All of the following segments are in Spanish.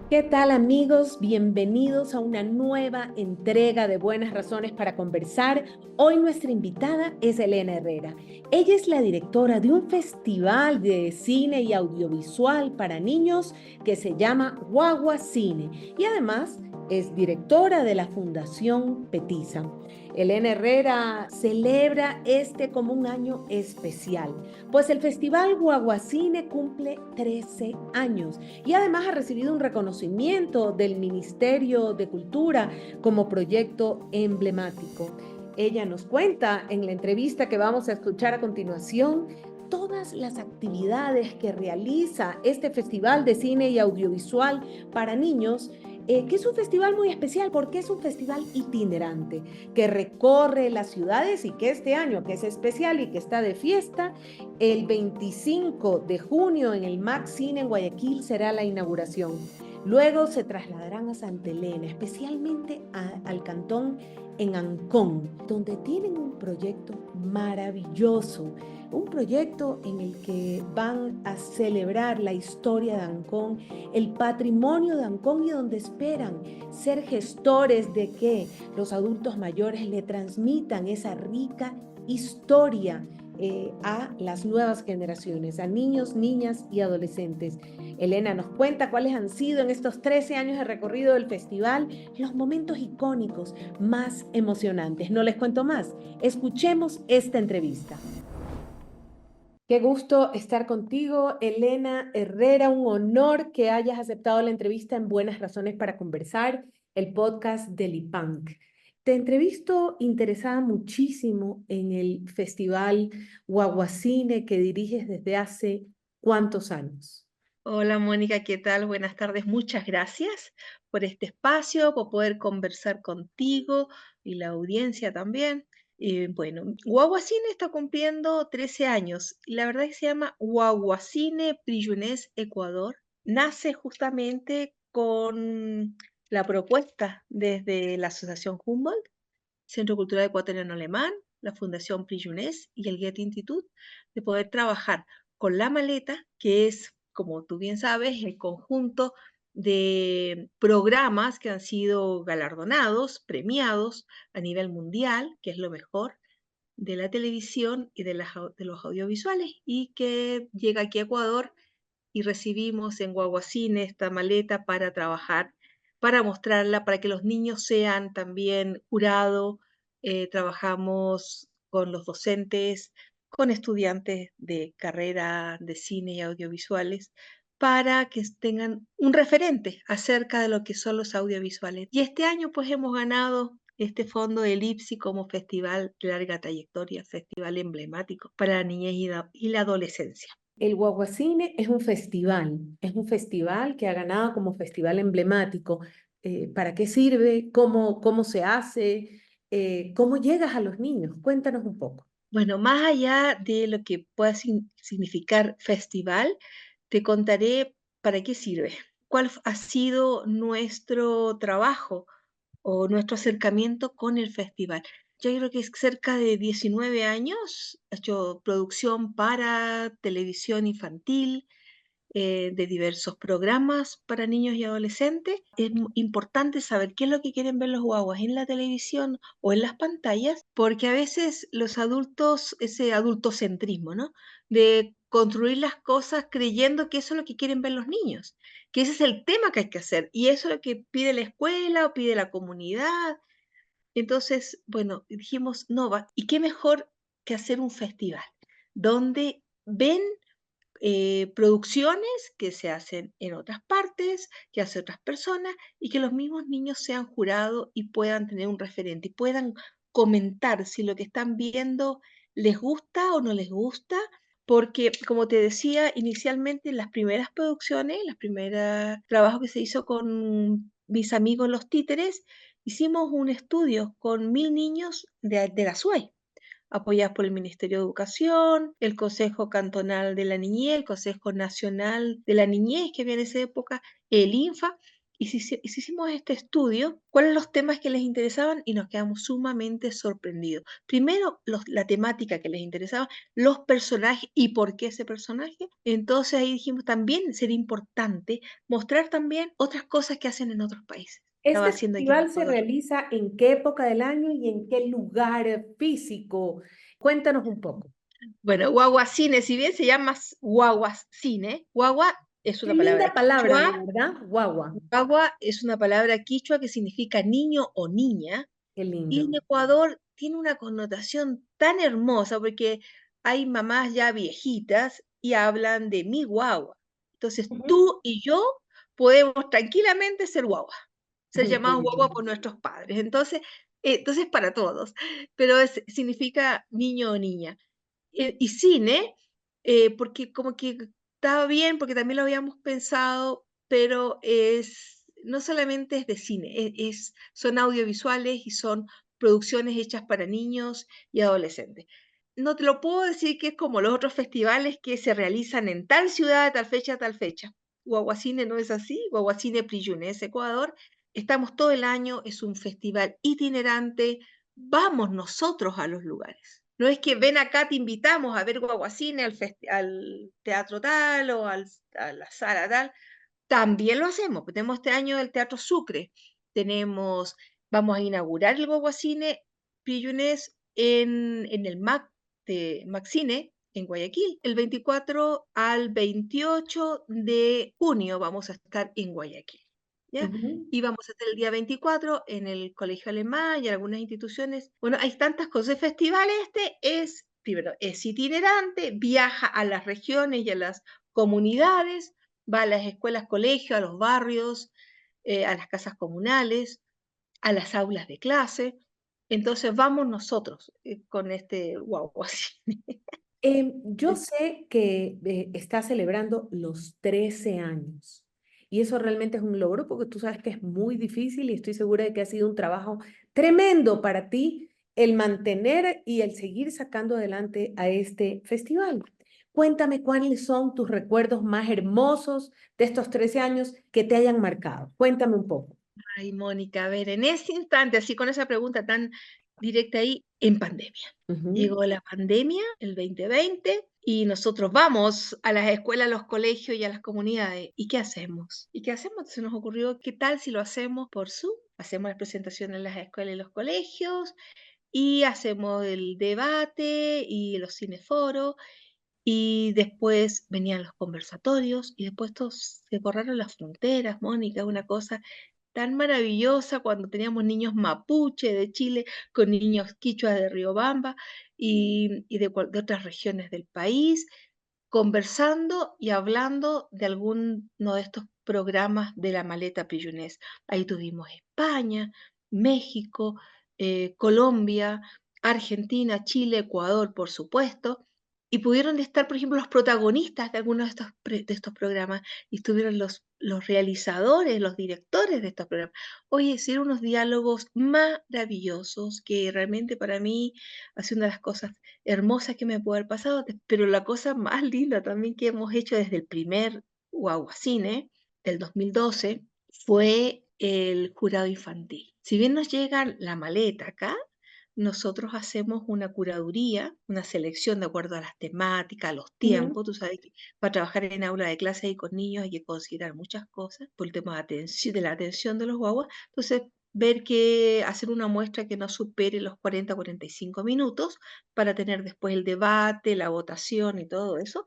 ¿Qué tal amigos? Bienvenidos a una nueva entrega de Buenas Razones para Conversar. Hoy nuestra invitada es Elena Herrera. Ella es la directora de un festival de cine y audiovisual para niños que se llama Guagua Cine y además es directora de la Fundación Petiza. Elena Herrera celebra este como un año especial, pues el Festival Guaguacine cumple 13 años y además ha recibido un reconocimiento del Ministerio de Cultura como proyecto emblemático. Ella nos cuenta en la entrevista que vamos a escuchar a continuación todas las actividades que realiza este Festival de Cine y Audiovisual para Niños, que es un festival muy especial porque es un festival itinerante que recorre las ciudades y que este año, que es especial y que está de fiesta, el 25 de junio en el Max Cine en Guayaquil será la inauguración. Luego se trasladarán a Santa Elena, especialmente al cantón en Ancón, donde tienen un proyecto maravilloso, un proyecto en el que van a celebrar la historia de Ancón, el patrimonio de Ancón y donde esperan ser gestores de que los adultos mayores le transmitan esa rica historia a las nuevas generaciones, a niños, niñas y adolescentes. Elena nos cuenta cuáles han sido en estos 13 años de recorrido del festival los momentos icónicos más emocionantes. No les cuento más. Escuchemos esta entrevista. Qué gusto estar contigo, Elena Herrera. Un honor que hayas aceptado la entrevista en Buenas Razones para Conversar, el podcast del IPANC. Te entrevisto interesada muchísimo en el Festival Guaguacine que diriges desde hace ¿cuántos años? Hola Mónica, ¿qué tal? Buenas tardes. Muchas gracias por este espacio, por poder conversar contigo y la audiencia también. Bueno, Guaguacine está cumpliendo 13 años y la verdad es que se llama Guaguacine Priyunés Ecuador. Nace justamente con la propuesta desde la Asociación Humboldt, Centro Cultural Ecuatoriano Alemán, la Fundación Priyunés y el Goethe Institut, de poder trabajar con la maleta, que es, como tú bien sabes, el conjunto de programas que han sido galardonados, premiados a nivel mundial, que es lo mejor de la televisión y de los audiovisuales, y que llega aquí a Ecuador y recibimos en Guaguacine esta maleta para trabajar, para mostrarla, para que los niños sean también jurado. Trabajamos con los docentes, con estudiantes de carrera de cine y audiovisuales, para que tengan un referente acerca de lo que son los audiovisuales. Y este año pues hemos ganado este fondo de IPSI como festival de larga trayectoria, festival emblemático para la niñez y la adolescencia. El Guaguacine es un festival que ha ganado como festival emblemático. ¿Para qué sirve? ¿Cómo se hace? ¿Cómo llegas a los niños? Cuéntanos un poco. Bueno, más allá de lo que pueda significar festival, te contaré para qué sirve, cuál ha sido nuestro trabajo o nuestro acercamiento con el festival. Yo creo que es cerca de 19 años, he hecho producción para televisión infantil, de diversos programas para niños y adolescentes. Es importante saber qué es lo que quieren ver los guaguas en la televisión o en las pantallas, porque a veces los adultos, ese adultocentrismo, ¿no? De construir las cosas creyendo que eso es lo que quieren ver los niños, que ese es el tema que hay que hacer y eso es lo que pide la escuela o pide la comunidad. Entonces, bueno, dijimos, no, ¿y qué mejor que hacer un festival donde ven producciones que se hacen en otras partes, que hacen otras personas, y que los mismos niños sean jurados y puedan tener un referente y puedan comentar si lo que están viendo les gusta o no les gusta, porque como te decía inicialmente, las primeras producciones, las primeras trabajos que se hizo con mis amigos los títeres, hicimos un estudio con 1000 niños de la SUAY, apoyadas por el Ministerio de Educación, el Consejo Cantonal de la Niñez, el Consejo Nacional de la Niñez que había en esa época, el INFA, y si hicimos este estudio, cuáles los temas que les interesaban y nos quedamos sumamente sorprendidos. Primero, la temática que les interesaba, los personajes y por qué ese personaje. Entonces ahí dijimos también sería importante mostrar también otras cosas que hacen en otros países. Estaba ¿Este haciendo aquí en festival se Ecuador. realiza en qué época del año y en qué lugar físico? Cuéntanos un poco. Bueno, guaguacine, si bien se llama guaguacine, guagua es Qué una palabra linda palabra, quichua. ¿no, verdad? Guagua. Guagua es una palabra quichua que significa niño o niña. Qué Y en lindo. Ecuador tiene una connotación tan hermosa porque hay mamás ya viejitas y hablan de mi guagua. Entonces Ujú. tú y yo podemos tranquilamente ser guagua, ser Qué llamados guagua lindo. por nuestros padres. Entonces para todos, pero significa niño o niña. Y cine, porque como que estaba bien, porque también lo habíamos pensado, pero no solamente es de cine, son audiovisuales y son producciones hechas para niños y adolescentes. No te lo puedo decir que es como los otros festivales que se realizan en tal ciudad, tal fecha, tal fecha. Guaguacine no es así, Guaguacine Priyunes, Ecuador. Estamos todo el año, es un festival itinerante, vamos nosotros a los lugares. No es que ven acá, te invitamos a ver Guaguacine al teatro tal o a la sala tal. También lo hacemos. Tenemos este año el Teatro Sucre. Tenemos, vamos a inaugurar el Guaguacine Pillunes en el Maccine en Guayaquil. El 24 al 28 de junio vamos a estar en Guayaquil. ¿Ya? Ujú. Y vamos a estar el día 24 en el Colegio Alemán y en algunas instituciones. Bueno, hay tantas cosas. El festival primero, es itinerante, viaja a las regiones y a las comunidades, va a las escuelas, colegios, a los barrios, a las casas comunales, a las aulas de clase. Entonces vamos nosotros con este guau así. Yo sé que está celebrando los 13 años y eso realmente es un logro porque tú sabes que es muy difícil y estoy segura de que ha sido un trabajo tremendo para ti el mantener y el seguir sacando adelante a este festival. Cuéntame cuáles son tus recuerdos más hermosos de estos 13 años que te hayan marcado. Cuéntame un poco. Ay, Mónica, a ver, en ese instante, así con esa pregunta tan directa ahí, en pandemia. Ujú, Llegó la pandemia, el 2020, y nosotros vamos a las escuelas, a los colegios y a las comunidades. ¿Y qué hacemos? ¿Y qué hacemos? Se nos ocurrió, ¿qué tal si lo hacemos por Zoom? Hacemos las presentaciones en las escuelas y los colegios, y hacemos el debate y los cineforos, y después venían los conversatorios, y después se borraron las fronteras, Mónica, una cosa tan maravillosa cuando teníamos niños mapuche de Chile con niños quichua de Riobamba y de otras regiones del país, conversando y hablando de alguno de estos programas de la maleta Priyunés. Ahí tuvimos España, México, Colombia, Argentina, Chile, Ecuador, por supuesto, y pudieron estar, por ejemplo, los protagonistas de algunos de estos programas, y estuvieron los realizadores, los directores de estos programas. Oye, hicieron unos diálogos maravillosos que realmente para mí ha sido una de las cosas hermosas que me puede haber pasado, pero la cosa más linda también que hemos hecho desde el primer Guaguacine del 2012 fue el jurado infantil. Si bien nos llega la maleta acá, nosotros hacemos una curaduría, una selección de acuerdo a las temáticas, a los ujú. tiempos. Tú sabes que para trabajar en aula de clase y con niños hay que considerar muchas cosas por el tema de la atención de los guaguas. Entonces, ver que hacer una muestra que no supere los 40-45 minutos para tener después el debate, la votación y todo eso.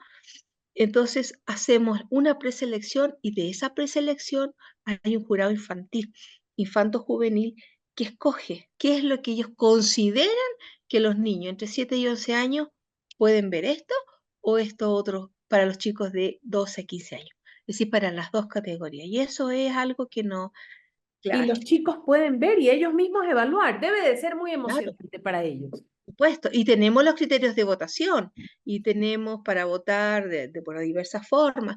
Entonces hacemos una preselección y de esa preselección hay un jurado infantil, infanto juvenil, que escoge qué es lo que ellos consideran que los niños entre 7 y 11 años pueden ver esto o esto otro para los chicos de 12 a 15 años. Es decir, para las dos categorías. Y eso es algo que no, Y claro, los chicos pueden ver y ellos mismos evaluar. Debe de ser muy claro, emocionante para ellos. supuesto. Y tenemos los criterios de votación y tenemos para votar por diversas formas.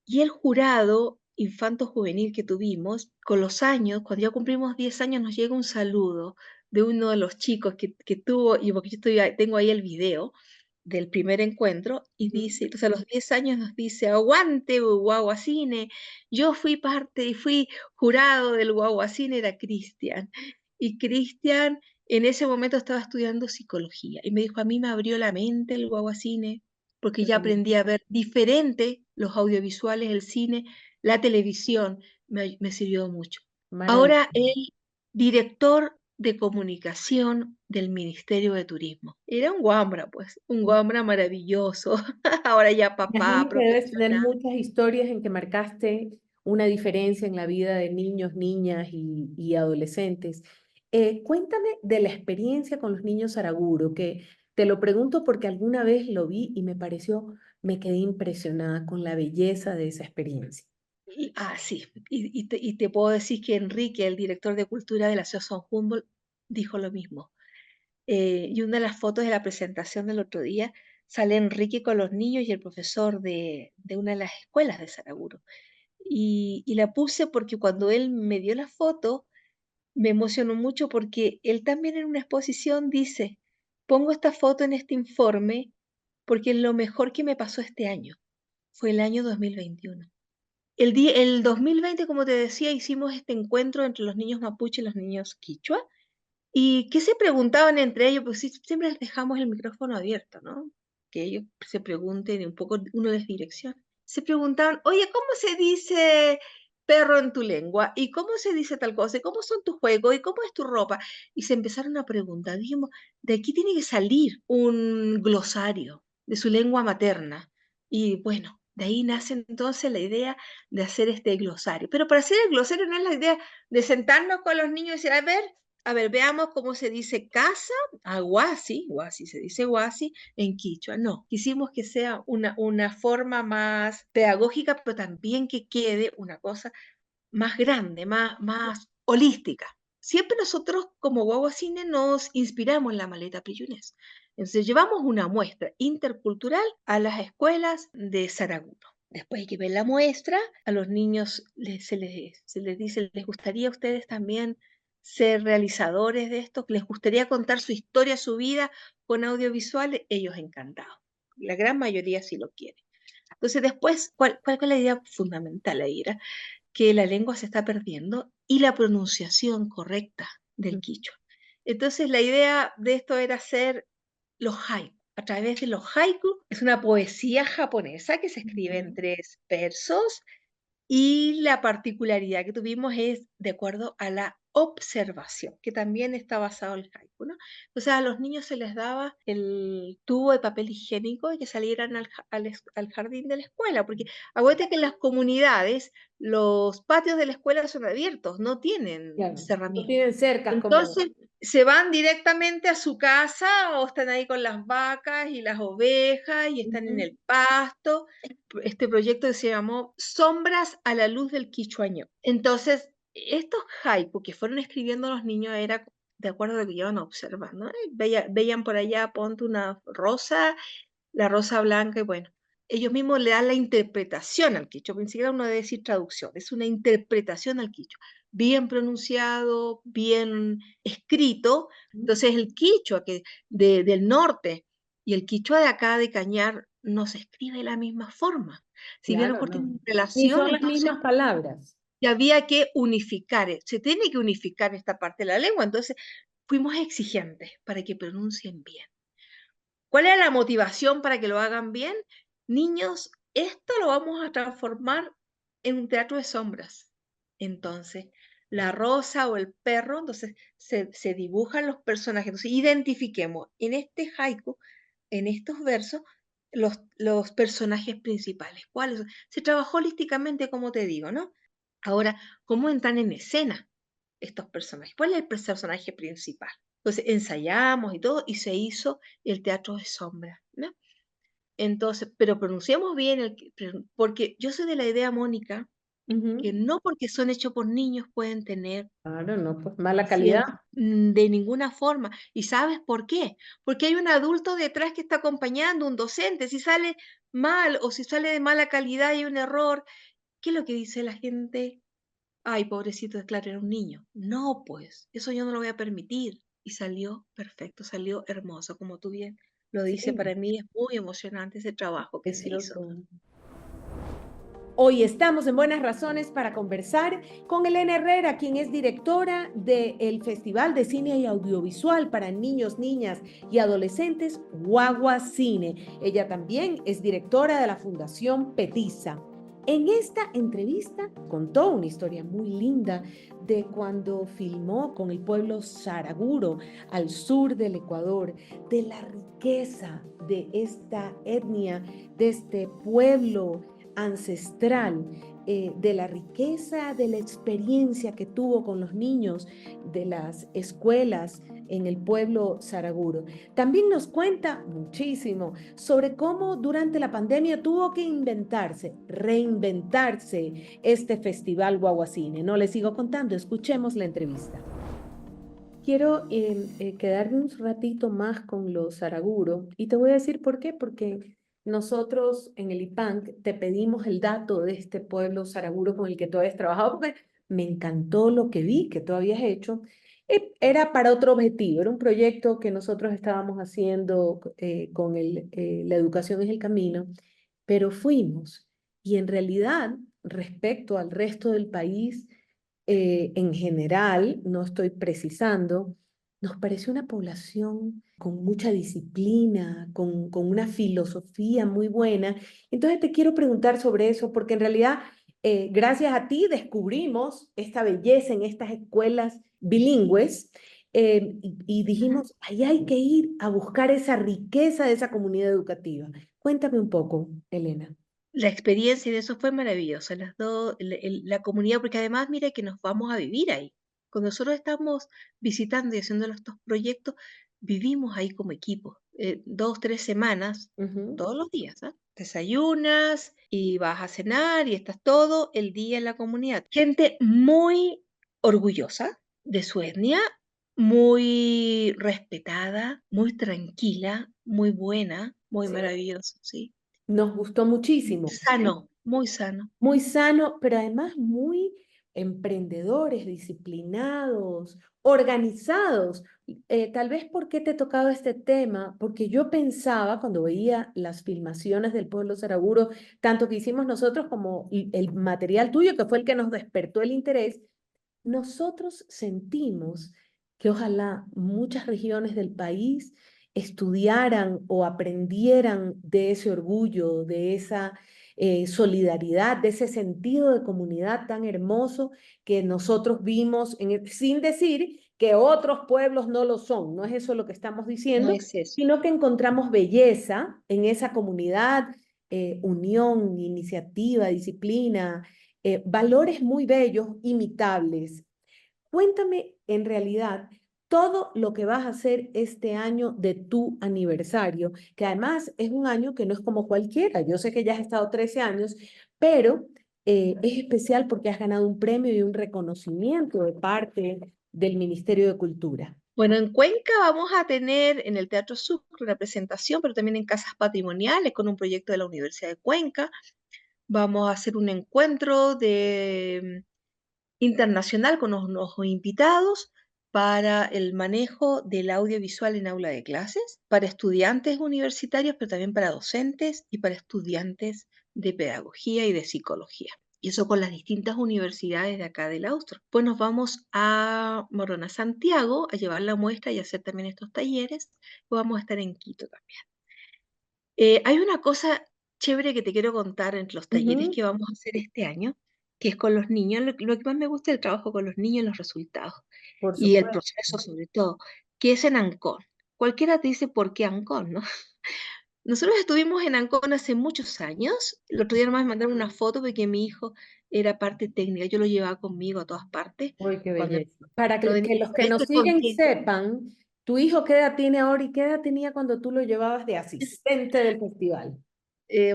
Y el jurado infanto-juvenil que tuvimos, con los años, cuando ya cumplimos 10 años, nos llega un saludo de uno de los chicos que tuvo, y porque yo tengo ahí el video, del primer encuentro y Ujú. dice, entonces a los 10 años nos dice, aguante Guaguacine, yo fui parte y fui jurado del Guaguacine, era Cristian. Y Cristian en ese momento estaba estudiando psicología y me dijo, a mí me abrió la mente el Guaguacine, porque Qué ya bonito. aprendí a ver diferente los audiovisuales, el cine, la televisión, me sirvió mucho. Ahora Maravilloso. él director de comunicación del Ministerio de Turismo. Era un guambra, pues, un guambra maravilloso. Ahora ya papá, Imagino que debes tener profesional. muchas historias en que marcaste una diferencia en la vida de niños, niñas y adolescentes. Cuéntame de la experiencia con los niños Saraguro, que te lo pregunto porque alguna vez lo vi y me pareció, me quedé impresionada con la belleza de esa experiencia. Sí, y te puedo decir que Enrique, el director de cultura de la ciudad San Humboldt, dijo lo mismo. Y una de las fotos de la presentación del otro día sale Enrique con los niños y el profesor de una de las escuelas de Saraguro. Y la puse porque cuando él me dio la foto, me emocionó mucho porque él también en una exposición dice, pongo esta foto en este informe porque es lo mejor que me pasó este año. Fue el año 2021. El 2020, como te decía, hicimos este encuentro entre los niños mapuche y los niños quichua. ¿Y qué se preguntaban entre ellos? Pues sí, siempre les dejamos el micrófono abierto, ¿no? Que ellos se pregunten y un poco uno les direcciona. Se preguntaban, oye, ¿cómo se dice perro en tu lengua? ¿Y cómo se dice tal cosa? ¿Y cómo son tus juegos? ¿Y cómo es tu ropa? Y se empezaron a preguntar. Dijimos, de aquí tiene que salir un glosario de su lengua materna. Y bueno, de ahí nace entonces la idea de hacer este glosario. Pero para hacer el glosario no es la idea de sentarnos con los niños y decir, a ver, veamos cómo se dice casa, guasi, se dice guasi en quichua. No, quisimos que sea una forma más pedagógica, pero también que quede una cosa más grande, más holística. Siempre nosotros como Guagua Cine nos inspiramos en la maleta Priyunés. Entonces llevamos una muestra intercultural a las escuelas de Saraguno. Después hay que ver la muestra, a los niños se les dice, ¿les gustaría a ustedes también ser realizadores de esto? ¿Les gustaría contar su historia, su vida con audiovisuales? Ellos encantados. La gran mayoría sí lo quiere. Entonces después, ¿cuál es la idea fundamental ahí? Era que la lengua se está perdiendo y la pronunciación correcta del quichua. Entonces la idea de esto era hacer los haiku. A través de los haiku es una poesía japonesa que se escribe en Ujú. 3 versos y la particularidad que tuvimos es de acuerdo a la observación, que también está basado en el haiku, ¿no? Entonces a los niños se les daba el tubo de papel higiénico y que salieran al jardín de la escuela, porque acuérdate que en las comunidades los patios de la escuela son abiertos, no tienen Claro, no cerramiento. tienen cercas como... Entonces se van directamente a su casa o están ahí con las vacas y las ovejas y están en Ujú. el pasto este proyecto que se llamó Sombras a la luz del Quichuaño. Entonces, estos haiku que fueron escribiendo los niños era de acuerdo a lo que iban observando, ¿no? Veían por allá, ponte una rosa, la rosa blanca, y bueno, ellos mismos le dan la interpretación al quichua, ni siquiera uno debe decir traducción, es una interpretación al quichua, bien pronunciado, bien escrito. Entonces, el quichua que del norte y el quichua de acá de Cañar no se escribe de la misma forma. Si bien a lo Claro, mejor no. tienen Ni relación, son las entonces mismas palabras. y había que unificar, se tiene que unificar esta parte de la lengua. Entonces, fuimos exigentes para que pronuncien bien. ¿Cuál era la motivación para que lo hagan bien? Niños, esto lo vamos a transformar en un teatro de sombras. Entonces, la rosa o el perro, entonces se dibujan los personajes. Entonces, identifiquemos en este haiku, en estos versos, los personajes principales. ¿Cuáles son? Se trabajó holísticamente, como te digo, ¿no? Ahora, ¿cómo entran en escena estos personajes? ¿Cuál es el personaje principal? Entonces ensayamos y todo, y se hizo el teatro de sombra, ¿no? Entonces, pero pronunciamos bien, porque yo soy de la idea, Mónica, que Ujú. no porque son hechos por niños pueden tener Claro, no, pues mala calidad. de ninguna forma. ¿Y sabes por qué? Porque hay un adulto detrás que está acompañando, un docente. Si sale mal o si sale de mala calidad y hay un error, ¿qué es lo que dice la gente? Ay, pobrecito, claro, era un niño. No, pues, eso yo no lo voy a permitir. Y salió perfecto, salió hermoso, como tú bien lo dice, Sí, para mí es muy emocionante ese trabajo que se hizo. precioso. Hoy estamos en Buenas Razones para conversar con Elena Herrera, quien es directora del Festival de Cine y Audiovisual para Niños, Niñas y Adolescentes, Guagua Cine. Ella también es directora de la Fundación Petiza. En esta entrevista contó una historia muy linda de cuando filmó con el pueblo Saraguro al sur del Ecuador, de la riqueza de esta etnia, de este pueblo ancestral, de la riqueza de la experiencia que tuvo con los niños de las escuelas en el pueblo Saraguro. También nos cuenta muchísimo sobre cómo durante la pandemia tuvo que inventarse, reinventarse este festival Guaguacine. No le sigo contando, escuchemos la entrevista. Quiero quedarme un ratito más con los Saraguro y te voy a decir por qué, porque nosotros en el IPANC te pedimos el dato de este pueblo Saraguro con el que tú habías trabajado, porque me encantó lo que vi que tú habías hecho. Era para otro objetivo, era un proyecto que nosotros estábamos haciendo con La Educación es el Camino, pero fuimos y en realidad respecto al resto del país, en general, no estoy precisando, nos pareció una población con mucha disciplina, con una filosofía muy buena. Entonces te quiero preguntar sobre eso, porque en realidad, gracias a ti descubrimos esta belleza en estas escuelas bilingües, y Ujú. dijimos, ahí hay que ir a buscar esa riqueza de esa comunidad educativa. Cuéntame un poco, Elena. La experiencia de eso fue maravillosa, las dos, la comunidad, porque además mira que nos vamos a vivir ahí. Cuando nosotros estamos visitando y haciendo estos proyectos, vivimos ahí como equipo, 2, 3 semanas, Ujú. todos los días, ¿ah? Desayunas y vas a cenar y estás todo el día en la comunidad. Gente muy orgullosa de su etnia, muy respetada, muy tranquila, muy buena, muy Sí. maravilloso, ¿sí? Nos gustó muchísimo. Sano, muy sano. Muy sano, pero además muy emprendedores, disciplinados, organizados. Tal vez por qué te he tocado este tema, porque yo pensaba cuando veía las filmaciones del pueblo Saraguro, tanto que hicimos nosotros como el material tuyo, que fue el que nos despertó el interés, nosotros sentimos que ojalá muchas regiones del país estudiaran o aprendieran de ese orgullo, de esa solidaridad, de ese sentido de comunidad tan hermoso que nosotros vimos, sin decir que otros pueblos no lo son, no es eso lo que estamos No diciendo, es eso. sino que encontramos belleza en esa comunidad, unión, iniciativa, disciplina, valores muy bellos, imitables. Cuéntame en realidad todo lo que vas a hacer este año de tu aniversario, que además es un año que no es como cualquiera. Yo sé que ya has estado 13 años, pero es especial porque has ganado un premio y un reconocimiento de parte del Ministerio de Cultura. Bueno, en Cuenca vamos a tener en el Teatro Sucre una presentación, pero también en Casas Patrimoniales con un proyecto de la Universidad de Cuenca. Vamos a hacer un encuentro internacional con unos invitados para el manejo del audiovisual en aula de clases, para estudiantes universitarios, pero también para docentes y para estudiantes de pedagogía y de psicología. Y eso con las distintas universidades de acá del Austro. Pues nos vamos a Morona, Santiago, a llevar la muestra y hacer también estos talleres. Vamos a estar en Quito también. Hay una cosa chévere que te quiero contar entre los talleres Ujú. que vamos a hacer este año, que es con los niños. Lo que más me gusta del trabajo con los niños, los resultados Por y el supuesto. proceso sobre todo, que es en Ancón. Cualquiera te dice por qué Ancón, ¿no? Nosotros estuvimos en Ancón hace muchos años. El otro día nomás me mandaron una foto porque mi hijo era parte técnica. Yo lo llevaba conmigo a todas partes. Uy, qué Cuando belleza. Para no tenía que los que nos colegio siguen contigo. sepan, ¿tu hijo qué edad tiene ahora y qué edad tenía cuando tú lo llevabas de asistente del festival?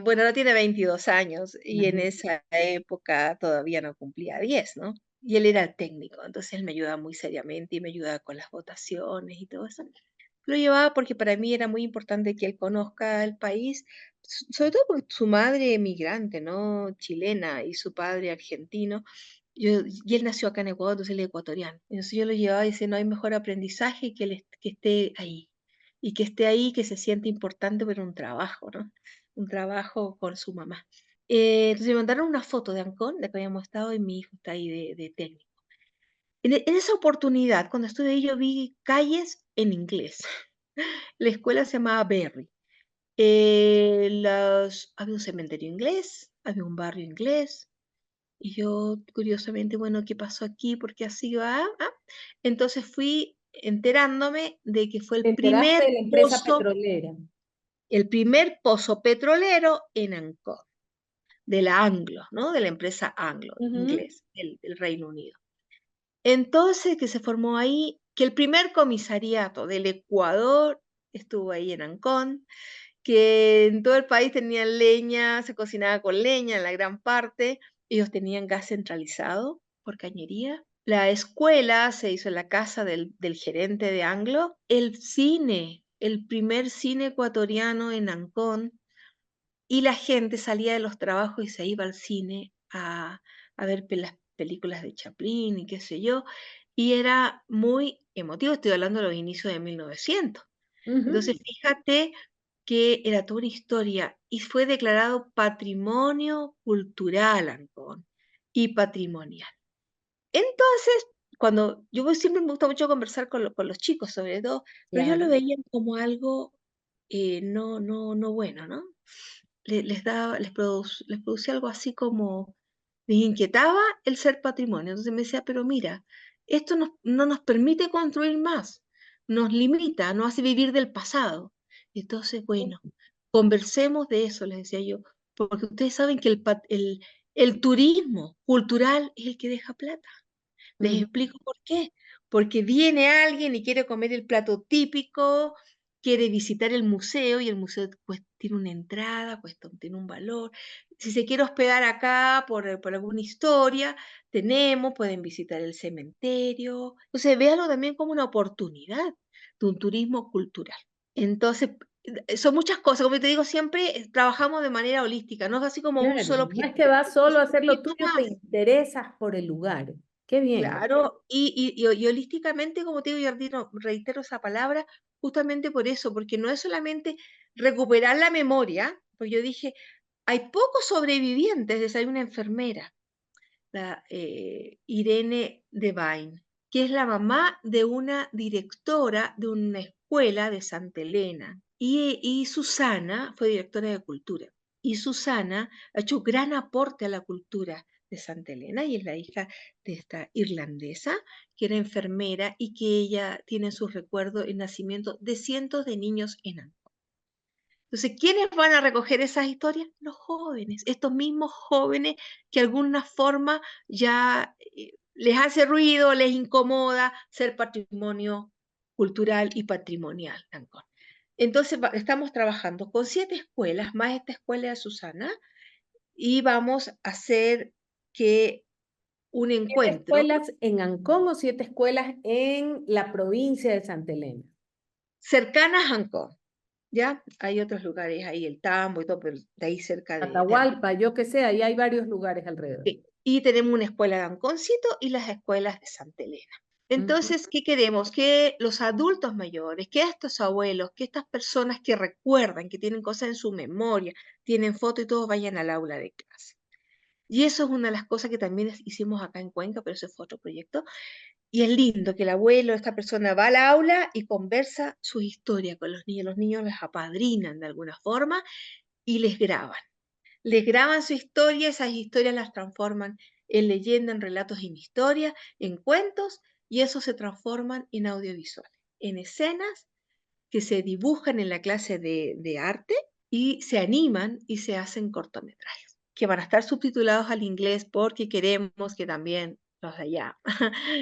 Bueno, ahora tiene 22 años y en Imagínate. esa época todavía no cumplía 10, ¿no? Y él era el técnico, entonces él me ayudaba muy seriamente y me ayudaba con las votaciones y todo eso. Lo llevaba porque para mí era muy importante que él conozca el país, sobre todo porque su madre emigrante, ¿no? Chilena y su padre argentino. Y él nació acá en Ecuador, entonces él es ecuatoriano. Entonces yo lo llevaba y decía, no hay mejor aprendizaje que, que esté ahí. y que esté ahí, que se siente importante por un trabajo, ¿no? Un trabajo con su mamá. Entonces me mandaron una foto de Ancón, de que habíamos estado, y mi hijo está ahí de técnico. En esa oportunidad, cuando estuve ahí, yo vi calles en inglés. La escuela se llamaba Berry. Había un cementerio inglés, había un barrio inglés, y yo, curiosamente, bueno, ¿qué pasó aquí? ¿Por qué así va? Entonces fui enterándome de que fue Te enteraste de la empresa petrolera. el primer pozo petrolero en Ancón, de la Anglo, ¿no? De la empresa Anglo, Ujú. inglés, del Reino Unido. Entonces, que se formó ahí, que el primer comisariato del Ecuador estuvo ahí en Ancón, que en todo el país tenían leña, se cocinaba con leña en la gran parte, ellos tenían gas centralizado por cañería. La escuela se hizo en la casa del gerente de Anglo, el cine, el primer cine ecuatoriano en Ancón, y la gente salía de los trabajos y se iba al cine a ver las películas de Chaplin y qué sé yo, y era muy emotivo, estoy hablando de los inicios de 1900. Entonces, Ujú. fíjate que era toda una historia y fue declarado patrimonio cultural Ancón y patrimonial. Entonces, cuando siempre me gusta mucho conversar con los chicos sobre todo, pero yo lo Claro. veía como algo no bueno, ¿no? Les producía algo así como, les inquietaba el ser patrimonio. Entonces me decía, pero mira, esto no nos permite construir más, nos limita, nos hace vivir del pasado. Entonces, bueno, conversemos de eso, les decía yo, porque ustedes saben que el turismo cultural es el que deja plata. Les Ujú. explico por qué. Porque viene alguien y quiere comer el plato típico, quiere visitar el museo y el museo pues, tiene una entrada, tiene un valor. Si se quiere hospedar acá por alguna historia, pueden visitar el cementerio. Entonces, véalo también como una oportunidad de un turismo cultural. Entonces, son muchas cosas, como te digo siempre, trabajamos de manera holística, no es así como un Claro, solo no es que objetivo, vas solo es a un hacer lo poquito tuyo, te más. interesas por el lugar. Qué bien. Claro, y holísticamente, como te digo, y reitero esa palabra, justamente por eso, porque no es solamente recuperar la memoria, porque yo dije, hay pocos sobrevivientes, hay una enfermera, la Irene Devine, que es la mamá de una directora de una escuela de Santa Elena, y Susana fue directora de cultura, y Susana ha hecho gran aporte a la cultura de Santa Elena y es la hija de esta irlandesa que era enfermera y que ella tiene en sus recuerdos el nacimiento de cientos de niños en Ancón. Entonces, ¿quiénes van a recoger esas historias? Los jóvenes, estos mismos jóvenes que de alguna forma ya les hace ruido, les incomoda ser patrimonio cultural y patrimonial de Ancón. Entonces, estamos trabajando con 7 escuelas, más esta escuela de Susana, y vamos a hacer que un 7 encuentro escuelas en Ancón o 7 escuelas en la provincia de Santa Elena. cercanas a Ancón, ¿ya? Hay otros lugares ahí, el Tambo y todo, pero de ahí cerca de Ancón. Atahualpa, yo que sé, ahí hay varios lugares alrededor. Sí, y tenemos una escuela de Anconcito y las escuelas de Santa Elena. Ujú. Entonces, ¿qué queremos? Que los adultos mayores, que estos abuelos, que estas personas que recuerdan, que tienen cosas en su memoria, tienen foto y todo, vayan al aula de clase. Y eso es una de las cosas que también hicimos acá en Cuenca, pero ese fue otro proyecto. Y es lindo que el abuelo, esta persona va al aula y conversa su historia con los niños les apadrinan de alguna forma y les graban su historia, esas historias las transforman en leyenda, en relatos, en historias, en cuentos, y eso se transforman en audiovisuales, en escenas que se dibujan en la clase de arte y se animan y se hacen cortometrajes, que van a estar subtitulados al inglés porque queremos que también los de allá,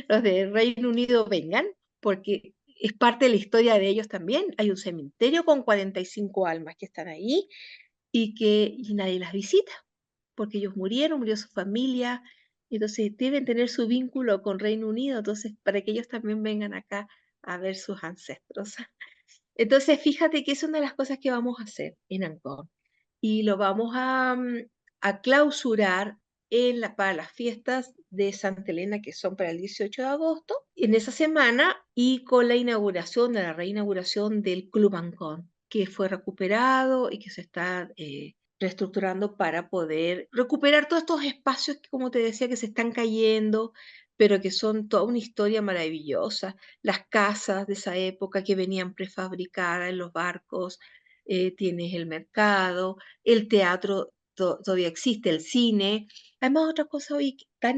los del Reino Unido vengan, porque es parte de la historia de ellos también. Hay un cementerio con 45 almas que están ahí y nadie las visita, porque ellos murieron, murió su familia, entonces deben tener su vínculo con Reino Unido, entonces para que ellos también vengan acá a ver sus ancestros. Entonces, fíjate que es una de las cosas que vamos a hacer en Ancón y lo vamos a clausurar para las fiestas de Santa Elena, que son para el 18 de agosto, en esa semana, y con la inauguración, de la reinauguración del Club Ancón, que fue recuperado y que se está reestructurando para poder recuperar todos estos espacios que, como te decía, que se están cayendo, pero que son toda una historia maravillosa. Las casas de esa época que venían prefabricadas en los barcos, tienes el mercado, el teatro todavía existe, el cine. Además, otra cosa hoy que a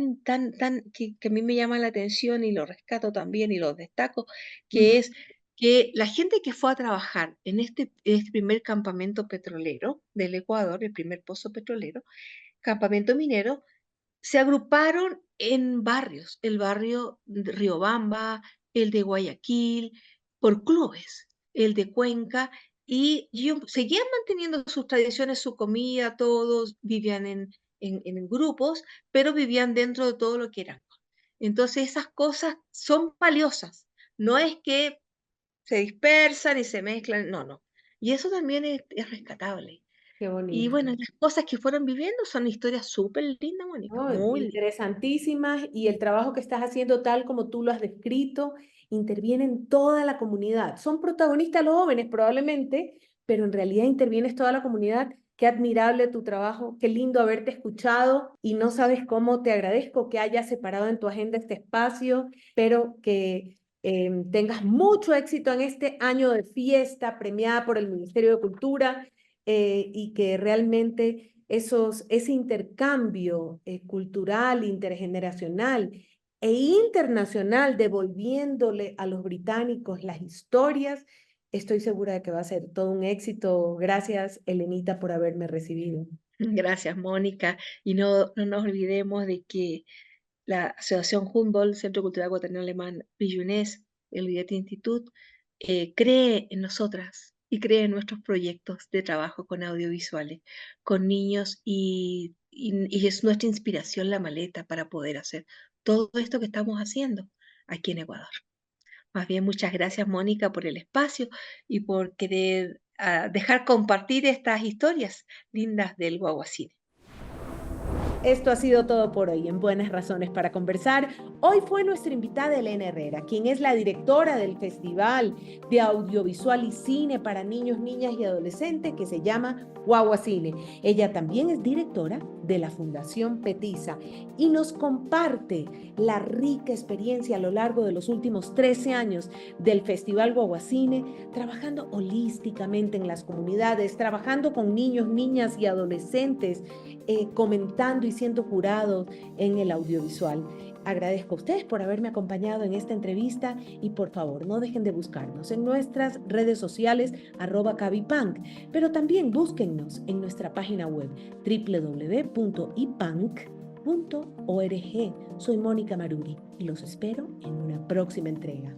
mí me llama la atención y lo rescato también y lo destaco, que es que la gente que fue a trabajar en este primer campamento petrolero del Ecuador, el primer pozo petrolero, campamento minero, se agruparon en barrios, el barrio de Riobamba, el de Guayaquil, por clubes, el de Cuenca, y ellos seguían manteniendo sus tradiciones, su comida, todos vivían en grupos, pero vivían dentro de todo lo que era. Entonces esas cosas son valiosas, no es que se dispersan y se mezclan, no, no. Y eso también es rescatable. Qué Y bonito. bueno, las cosas que fueron viviendo son historias súper lindas, Mónica, ¿No? muy lindas. Interesantísimas y el trabajo que estás haciendo tal como tú lo has descrito, interviene en toda la comunidad. Son protagonistas los jóvenes probablemente, pero en realidad intervienes toda la comunidad. Qué admirable tu trabajo, qué lindo haberte escuchado y no sabes cómo te agradezco que hayas separado en tu agenda este espacio, pero que tengas mucho éxito en este año de fiesta premiada por el Ministerio de Cultura y que realmente ese intercambio cultural, intergeneracional e internacional, devolviéndole a los británicos las historias, estoy segura de que va a ser todo un éxito. Gracias, Elenita, por haberme recibido. Gracias, Mónica. Y no nos olvidemos de que la Asociación Humboldt, Centro Cultural Guatemala Alemán, Billunés, el Goethe Institut, cree en nosotras y cree en nuestros proyectos de trabajo con audiovisuales, con niños y es nuestra inspiración la maleta para poder hacer todo esto que estamos haciendo aquí en Ecuador. Más bien, muchas gracias, Mónica, por el espacio y por querer dejar compartir estas historias lindas del Guaguacín. Esto ha sido todo por hoy en Buenas Razones para Conversar. Hoy fue nuestra invitada Elena Herrera, quien es la directora del Festival de Audiovisual y Cine para Niños, Niñas y Adolescentes que se llama Guagua Cine. Ella también es directora de la Fundación Petiza y nos comparte la rica experiencia a lo largo de los últimos 13 años del Festival Guagua Cine, trabajando holísticamente en las comunidades, trabajando con niños, niñas y adolescentes, comentando y siendo jurados en el audiovisual. Agradezco a ustedes por haberme acompañado en esta entrevista y por favor no dejen de buscarnos en nuestras redes sociales @cabipunk, pero también búsquennos en nuestra página web www.ipank.org. Soy Mónica Maruri y los espero en una próxima entrega.